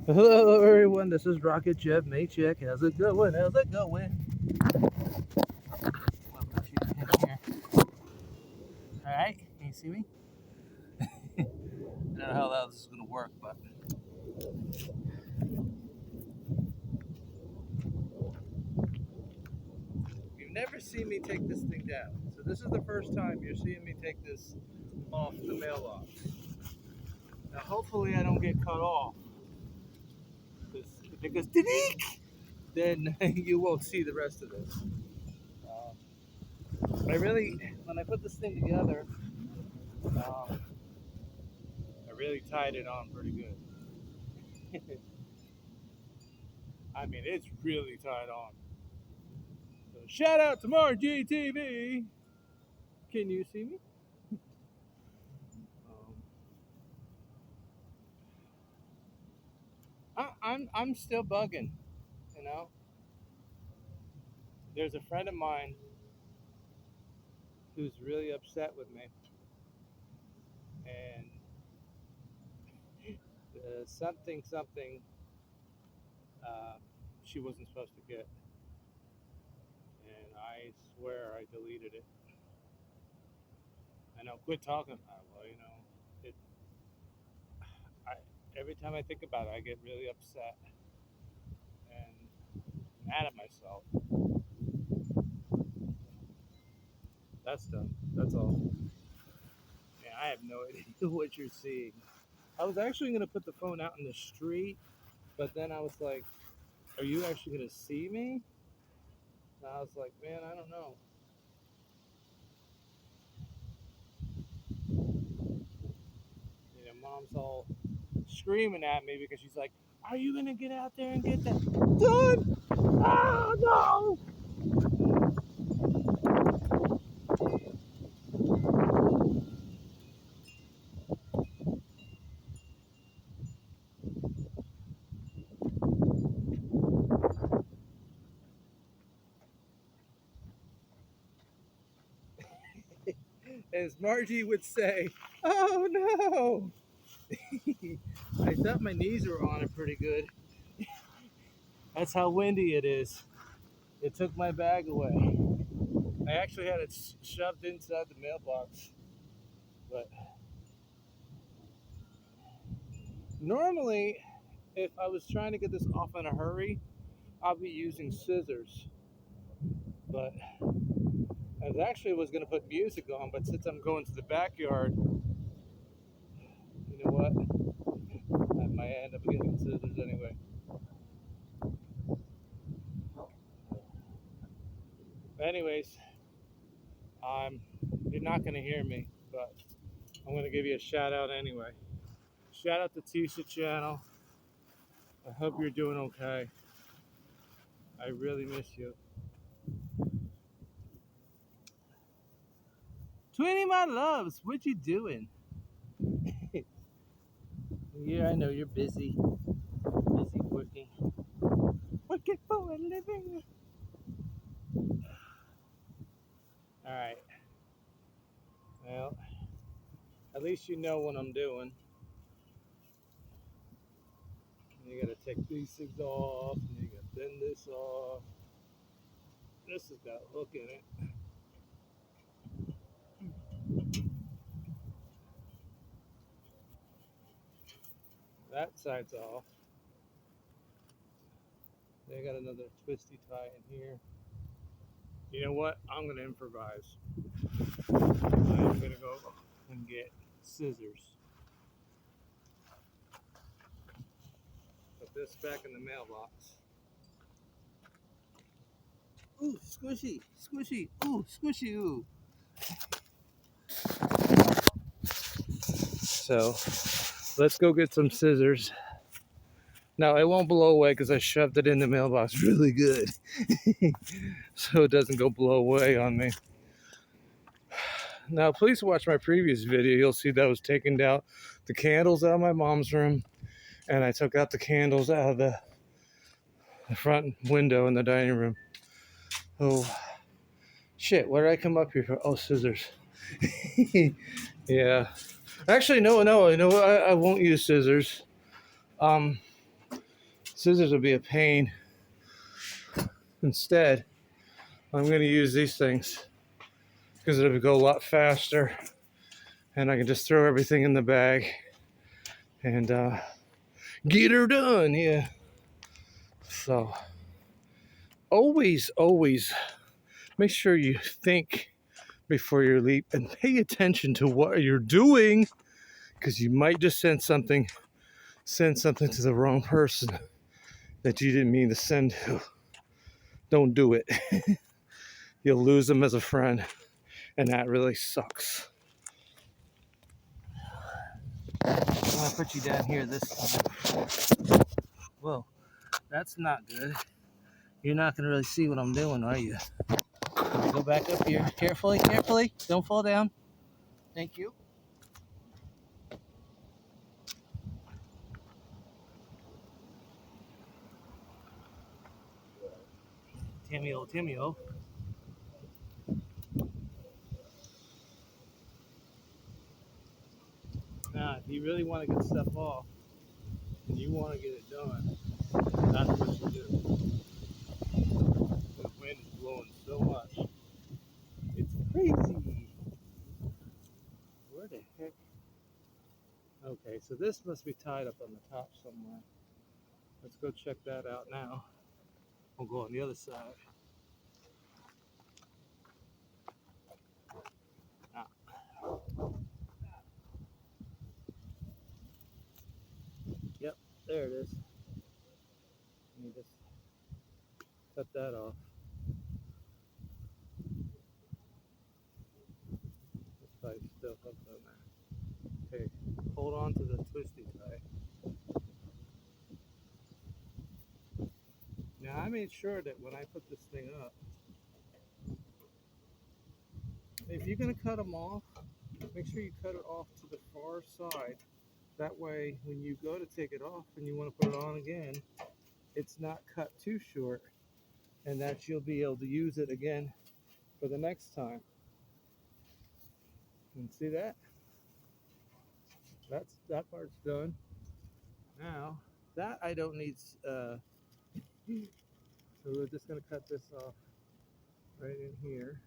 Hello everyone, this is Rocket Jet Maycheck. How's it going? How's it going? I'll put you in here. Alright, can you see me? I don't know how loud this is gonna work, but you've never seen me take this thing down. So this is the first time you're seeing me take this off the mailbox. Now hopefully I don't get cut off. If it goes ding, then you won't see the rest of this. When I put this thing together, I really tied it on pretty good. I mean, it's really tied on. So shout out to Margie TV. Can you see me? I'm still bugging, you know. There's a friend of mine who's really upset with me, and something uh, she wasn't supposed to get, and I swear I deleted it. I know, quit talking about it. Well, you know, it. I every time I think about it, I get really upset and mad at myself. That's done. That's all. Man, I have no idea what you're seeing. I was actually going to put the phone out in the street, but then I was like, are you actually going to see me? And I was like, man, I don't know. You know, mom's all screaming at me because she's like, are you going to get out there and get that done? Oh, no! As Margie would say, oh, no! I thought my knees were on it pretty good. That's how windy it is. It took my bag away. I actually had it shoved inside the mailbox. But normally, if I was trying to get this off in a hurry, I'll be using scissors. But I was going to put music on, but since I'm going to the backyard, you know what? I might end up getting scissors anyway. But anyways, you're not going to hear me, but I'm going to give you a shout out anyway. Shout out to Tisha channel. I hope you're doing okay. I really miss you. Twinny, my loves, what you doing? Yeah, I know you're busy. Busy working. Working for a living. Alright. Well, at least you know what I'm doing. You gotta take these things off, and you gotta bend this off. This has got a hook in it. That side's off. They got another twisty tie in here. You know what? I'm gonna improvise. I'm gonna go and get scissors. Put this back in the mailbox. Ooh, squishy, squishy, ooh, squishy, ooh. So, let's go get some scissors. Now, it won't blow away because I shoved it in the mailbox really good. So it doesn't go blow away on me. Now, please watch my previous video. You'll see that I was taking out the candles out of my mom's room. And I took out the candles out of the front window in the dining room. Oh, shit. What did I come up here for? Oh, scissors. Yeah. Actually, no. You know what? I won't use scissors. Scissors would be a pain. Instead, I'm going to use these things because it'll go a lot faster, and I can just throw everything in the bag and get her done. Yeah. So always make sure you think before you leap and pay attention to what you're doing, because you might just send something to the wrong person that you didn't mean to send to. Don't do it. You'll lose them as a friend, and that really sucks. I'm gonna put you down here this time. Whoa, that's not good. You're not gonna really see what I'm doing, are you? Let me go back up here. Carefully. Don't fall down. Thank you. Timmy-o. Now, if you really want to get stuff off and you want to get it done, that's what you do. The wind is blowing so much. It's crazy. Where the heck? Okay, so this must be tied up on the top somewhere. Let's go check that out now. We'll go on the other side. Ah. Yep, there it is. Let me just cut that off. This time's still hooked on there. Okay, hold on to the twisty tie. Now I made sure that when I put this thing up, if you're gonna cut them off, make sure you cut it off to the far side. That way, when you go to take it off and you want to put it on again, it's not cut too short, and that you'll be able to use it again for the next time. And see that? That part's done. Now, that I don't need, so we're just gonna cut this off right in here,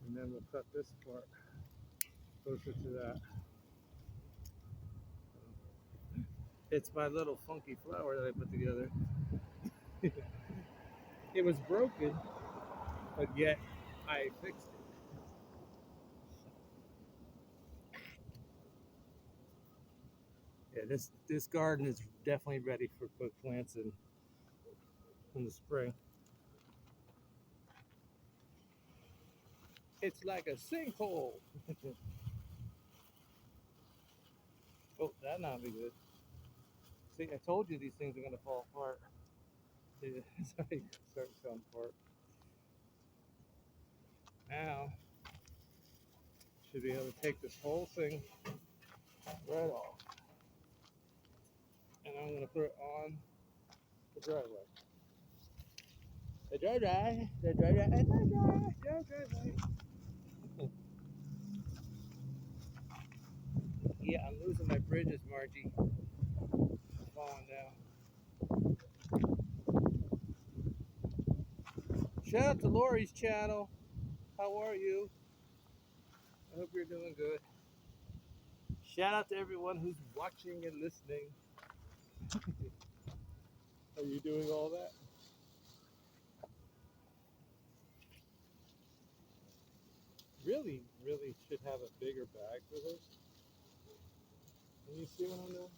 and then we'll cut this part closer to that. It's my little funky flower that I put together. It was broken, but yet I fixed it. Yeah, this garden is definitely ready for put plants in the spring. It's like a sinkhole. Oh, that not be good. See, I told you these things are gonna fall apart. See, sorry, start to come apart. Now, should be able to take this whole thing right off, and I'm gonna put it on the driveway. The driveway. Yeah, I'm losing my bridges, Margie. I'm falling down. Shout out to Lori's channel. How are you? I hope you're doing good. Shout out to everyone who's watching and listening. Are you doing all that? Really should have a bigger bag for this. Can you see what I'm doing?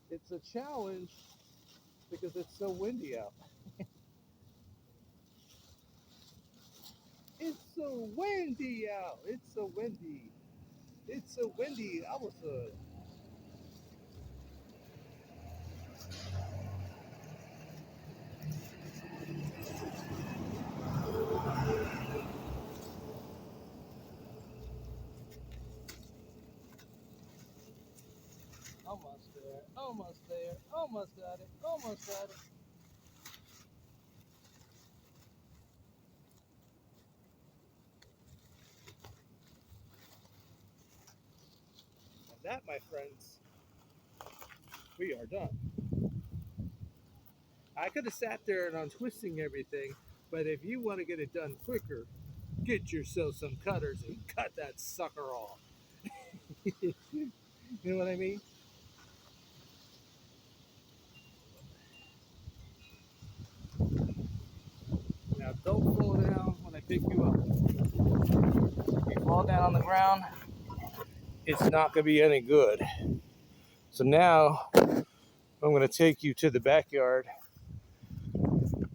It's a challenge because it's so windy out. It's so windy out. It's so windy. It's so windy. I was almost there. Almost there. Almost got it. Almost got it. that, my friends, we are done. I could have sat there and untwisting everything, but if you want to get it done quicker, get yourself some cutters and cut that sucker off. You know what I mean? Now don't fall down when I pick you up. If you fall down on the ground, it's not going to be any good. So now I'm going to take you to the backyard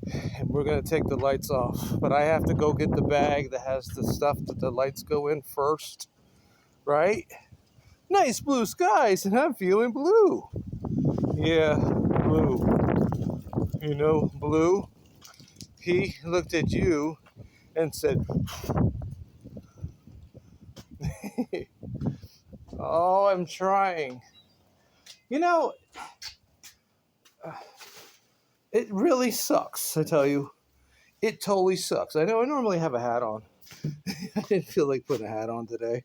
and we're going to take the lights off. But I have to go get the bag that has the stuff that the lights go in first, right? Nice blue skies, and I'm feeling blue. Yeah, blue. You know, blue. He looked at you and said, oh, I'm trying. You know, it really sucks, I tell you. It totally sucks. I know I normally have a hat on. I didn't feel like putting a hat on today.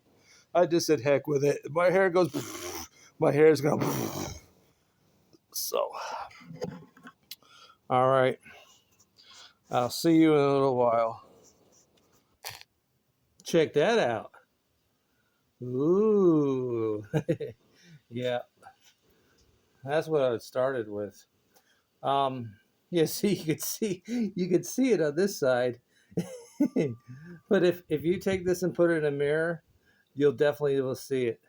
I just said, heck with it. My hair goes, my hair is going to. So, all right. I'll see you in a little while. Check that out. Ooh. Yeah, that's what I started with. Yeah, see, you could see it on this side. But if you take this and put it in a mirror, you'll definitely will see it.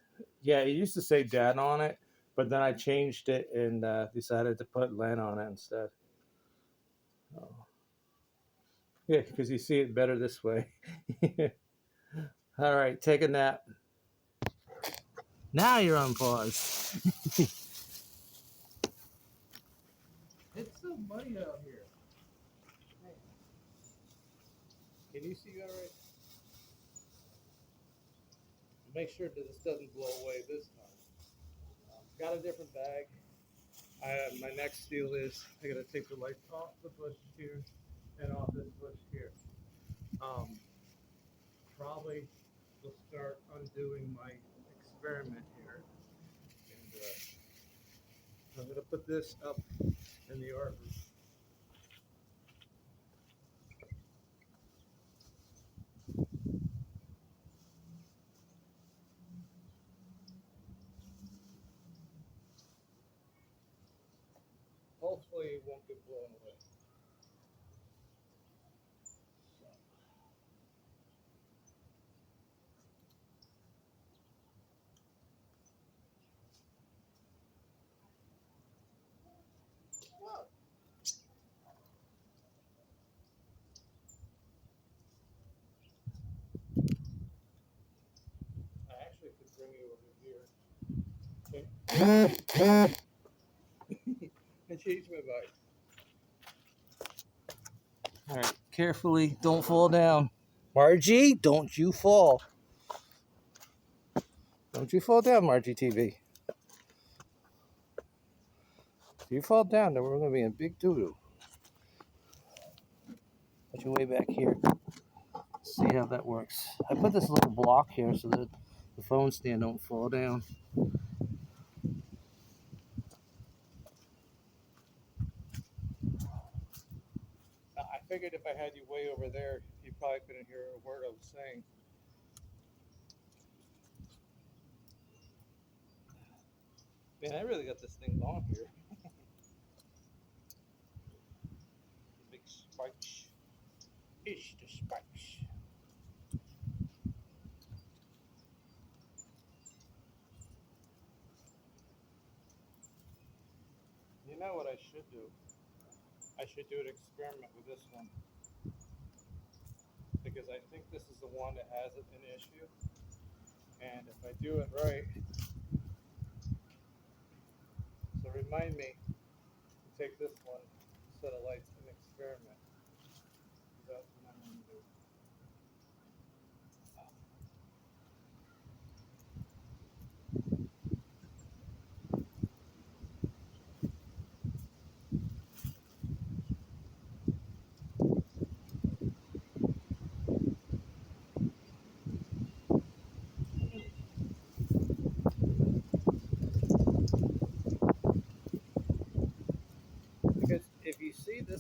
Yeah, it used to say Dad on it, but then I changed it and decided to put Len on it instead. Oh. Yeah, because you see it better this way. All right, take a nap. Now you're on pause. It's so muddy out here. Can you see all right? Make sure that this doesn't blow away this time. Got a different bag. My next deal is I gotta take the lights off the bush here and off this bush here. Probably will start undoing my experiment here. And I'm gonna put this up in the arbor. Hopefully it won't get blown away. I actually could bring you over here. And change my mind. All right, carefully, don't fall down. Margie, don't you fall. Don't you fall down, Margie TV. If you fall down, then we're going to be in big doo-doo. Put your way back here. See how that works. I put this little block here so that the phone stand don't fall down. I figured if I had you way over there, you probably couldn't hear a word I was saying. Man, I really got this thing long here. Big spikes. Ish the spikes. You know what I should do? I should do an experiment with this one. Because I think this is the one that has an issue. And if I do it right, so remind me to take this one, set of lights, and experiment. That's what I'm going to do.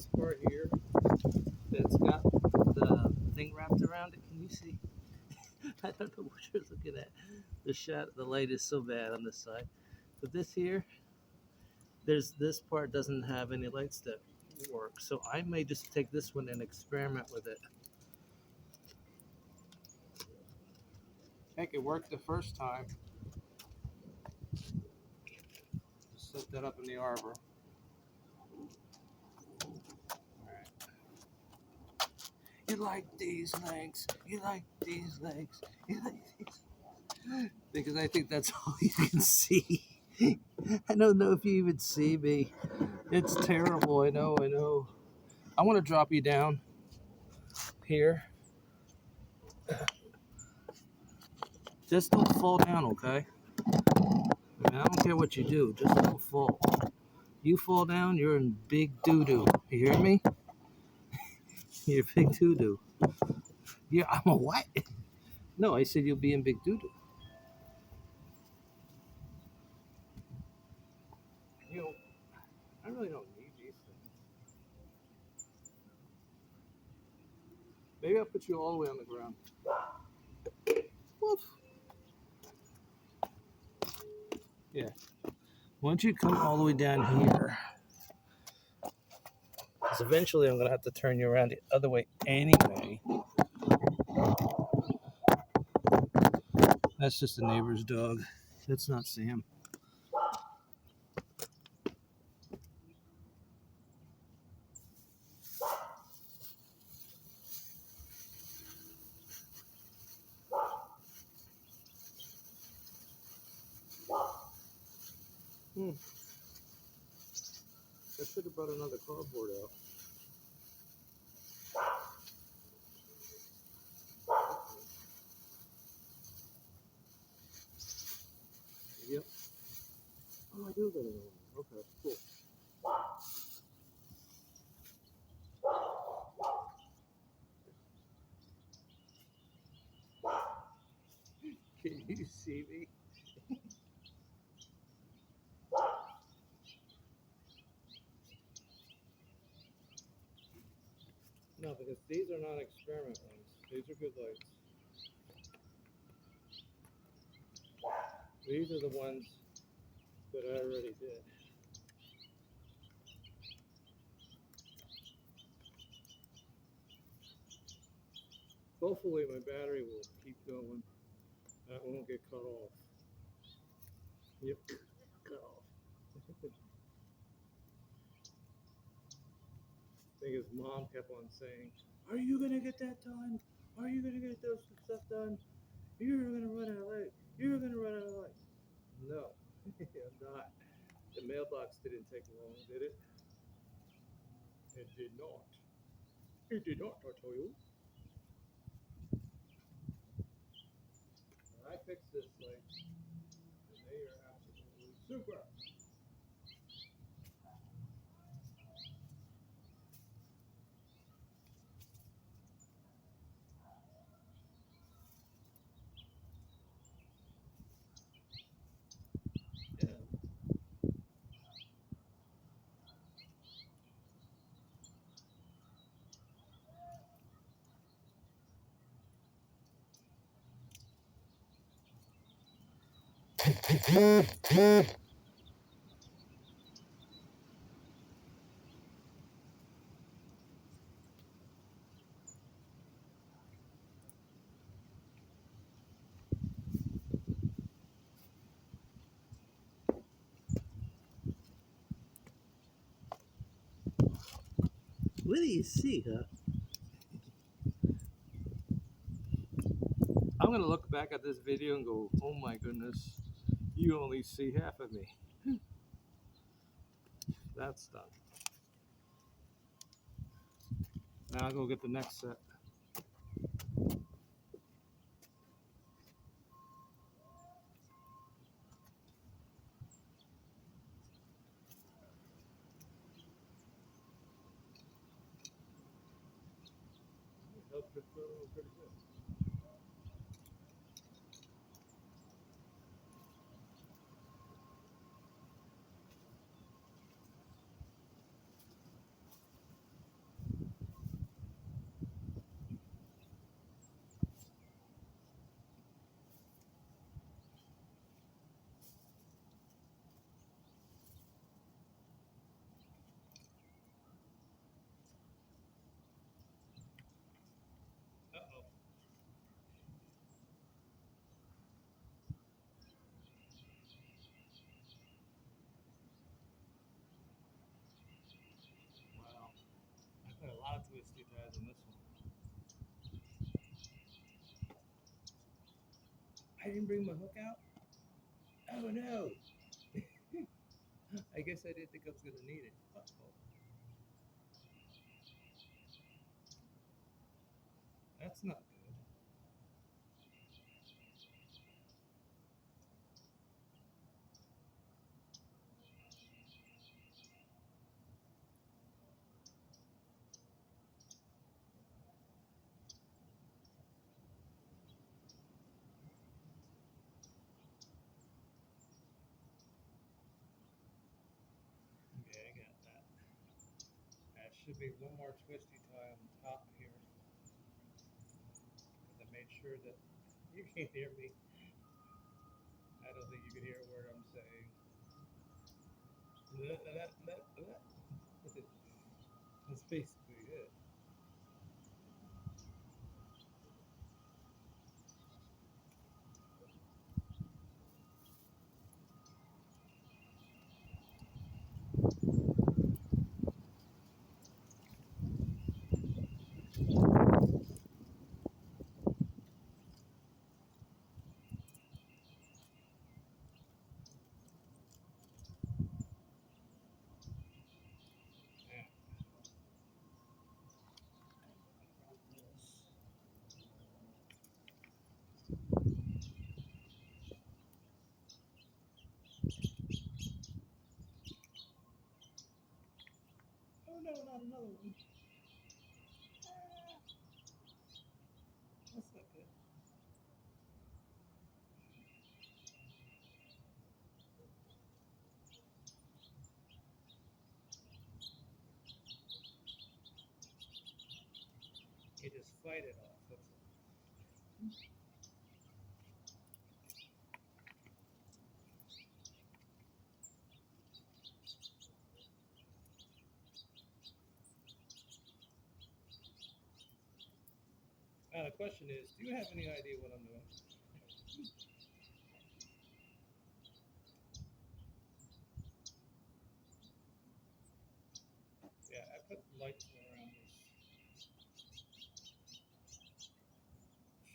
this part here that's got the thing wrapped around it. Can you see? I don't know what you're looking at. The light is so bad on this side. But this here, this part doesn't have any lights that work. So I may just take this one and experiment with it. Heck, it worked the first time. Just set that up in the arbor. You like these legs? You like these legs? You like these? Because I think that's all you can see. I don't know if you even see me. It's terrible. I know. I want to drop you down here. Just don't fall down, okay? I mean, I don't care what you do. Just don't fall. You fall down, you're in big doo-doo. You hear me? You're big doo-doo. Yeah, I'm a what? No, I said you'll be in big doo-doo. You know, I really don't need these things. Maybe I'll put you all the way on the ground. Woof. Yeah. Why don't you come all the way down here? Because eventually I'm going to have to turn you around the other way anyway. That's just the neighbor's dog. That's not Sam. I should have brought another cardboard out. Yep. Oh, I do got another one. Okay, cool. Can you see me? No, because these are not experiment ones. These are good lights. These are the ones that I already did. Hopefully my battery will keep going. That won't get cut off. Yep, cut off. I think his mom kept on saying, "Are you gonna get that done? Are you gonna get those stuff done? You're gonna run out of light. You're gonna run out of light." No, I'm not. The mailbox didn't take long, did it? It did not. It did not, I tell you. When I fixed this light, and they are absolutely super. Yeah. What do you see, huh? I'm gonna look back at this video and go, "Oh my goodness, you only see half of me." That's done. Now I'll go get the next set. Helped it pretty good. didn't bring my hook out. Oh no! I guess I didn't think I was gonna need it. Uh-oh. That's not good. Okay, I got that. That should be one more twisty tie on the top here. Because I made sure that you can't hear me. I don't think you can hear a word I'm saying. That's basically it. Yeah. Oh no, not another one. Ah, that's not good. You just fight it off. That's all. Now the question is, do you have any idea what I'm doing? Yeah, I put lights around this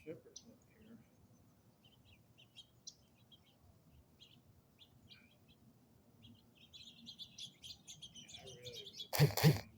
shippers up here. Yeah, I really, really